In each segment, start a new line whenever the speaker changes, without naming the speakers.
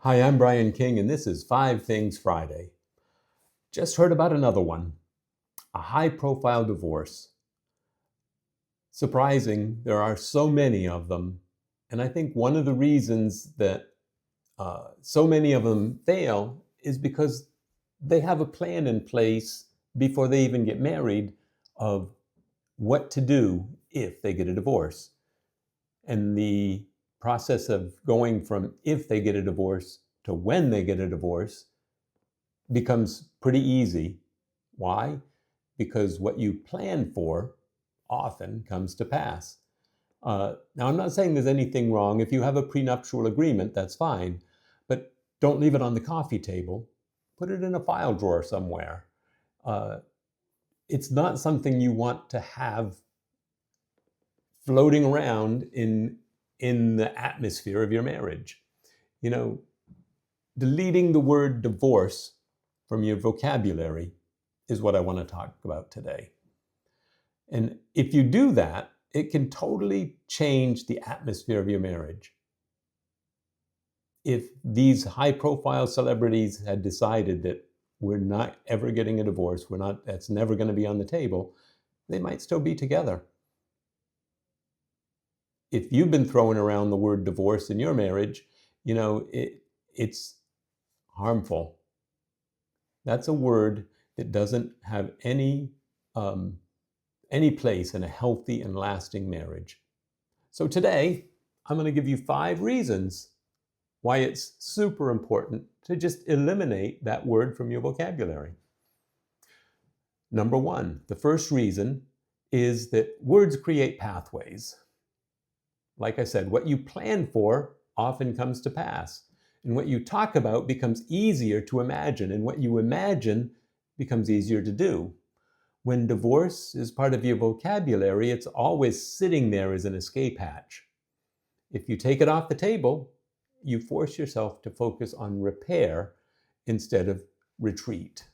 Hi, I'm Brian King, and this is 5 Things Friday. Just heard about another one, a high-profile divorce. Surprising, there are so many of them, and I think one of the reasons that so many of them fail is because they have a plan in place before they even get married of what to do if they get a divorce. And the process of going from if they get a divorce to when they get a divorce becomes pretty easy. Why? Because what you plan for often comes to pass. Now, I'm not saying there's anything wrong. If you have a prenuptial agreement, that's fine, but don't leave it on the coffee table. Put it in a file drawer somewhere. It's not something you want to have floating around in the atmosphere of your marriage. You know, deleting the word divorce from your vocabulary is what I want to talk about today. And if you do that, it can totally change the atmosphere of your marriage. If these high-profile celebrities had decided that we're not ever getting a divorce, that's never going to be on the table, they might still be together. If you've been throwing around the word divorce in your marriage, it's harmful. That's a word that doesn't have any place in a healthy and lasting marriage. So today, I'm going to give you 5 reasons why it's super important to just eliminate that word from your vocabulary. Number 1, the first reason is that words create pathways. Like I said, what you plan for often comes to pass. And what you talk about becomes easier to imagine, and what you imagine becomes easier to do. When divorce is part of your vocabulary, it's always sitting there as an escape hatch. If you take it off the table, you force yourself to focus on repair instead of retreat.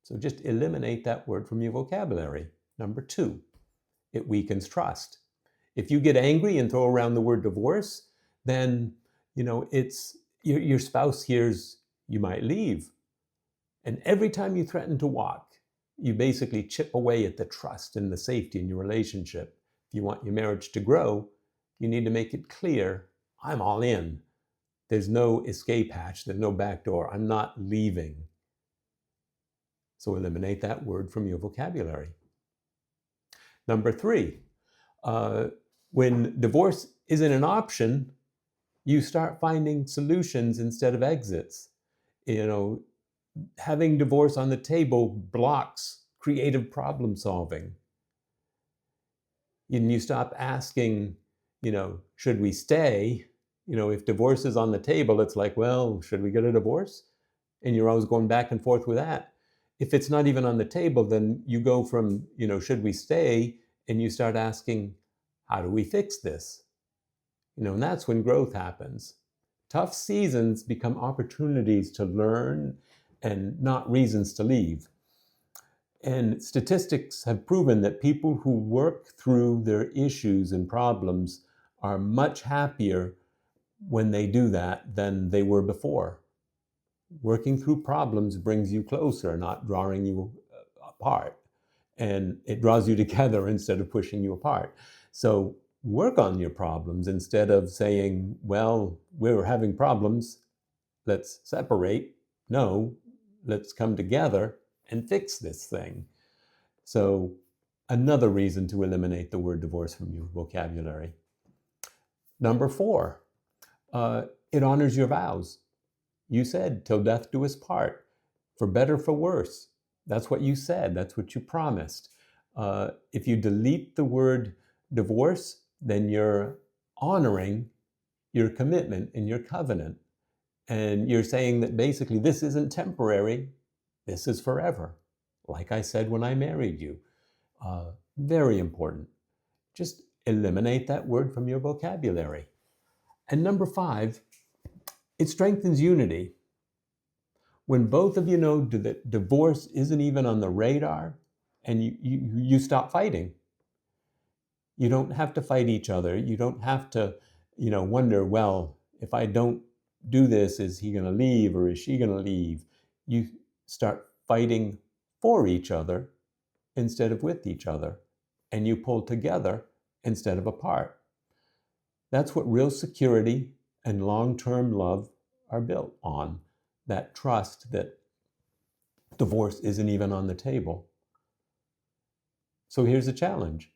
So just eliminate that word from your vocabulary. Number 2, it weakens trust. If you get angry and throw around the word divorce, then it's your spouse hears you might leave. And every time you threaten to walk, you basically chip away at the trust and the safety in your relationship. If you want your marriage to grow, you need to make it clear, I'm all in. There's no escape hatch, there's no back door. I'm not leaving. So eliminate that word from your vocabulary. Number 3, when divorce isn't an option, you start finding solutions instead of exits. Having divorce on the table blocks creative problem solving. And you stop asking, should we stay? If divorce is on the table, it's like, well, should we get a divorce? And you're always going back and forth with that. If it's not even on the table, then you go from, should we stay? And you start asking, how do we fix this? And that's when growth happens. Tough seasons become opportunities to learn and not reasons to leave. And statistics have proven that people who work through their issues and problems are much happier when they do that than they were before. Working through problems brings you closer, not drawing you apart. And it draws you together instead of pushing you apart. So work on your problems instead of saying, well, we're having problems, let's separate. No, let's come together and fix this thing. So another reason to eliminate the word divorce from your vocabulary. Number 4, it honors your vows. You said, till death do us part, for better, for worse. That's what you said. That's what you promised. If you delete the word divorce, then you're honoring your commitment and your covenant. And you're saying that basically this isn't temporary, this is forever. Like I said when I married you. Very important. Just eliminate that word from your vocabulary. And number 5, it strengthens unity. When both of you know that divorce isn't even on the radar, and you stop fighting. You don't have to fight each other. You don't have to, wonder, well, if I don't do this? Is he going to leave or is she going to leave? You start fighting for each other instead of with each other, and you pull together instead of apart. That's what real security and long-term love are built on, that trust that divorce isn't even on the table. So here's a challenge.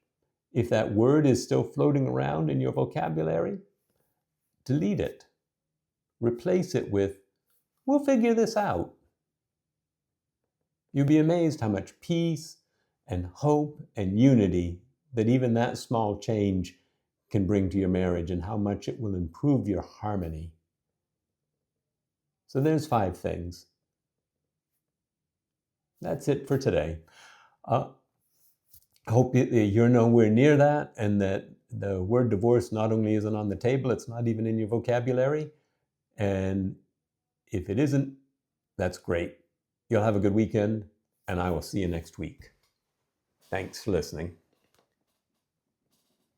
If that word is still floating around in your vocabulary, delete it. Replace it with, we'll figure this out. You'll be amazed how much peace and hope and unity that even that small change can bring to your marriage, and how much it will improve your harmony. So there's 5 things. That's it for today. I hope you're nowhere near that, and that the word divorce not only isn't on the table, it's not even in your vocabulary. And if it isn't, that's great. You'll have a good weekend, and I will see you next week. Thanks for listening.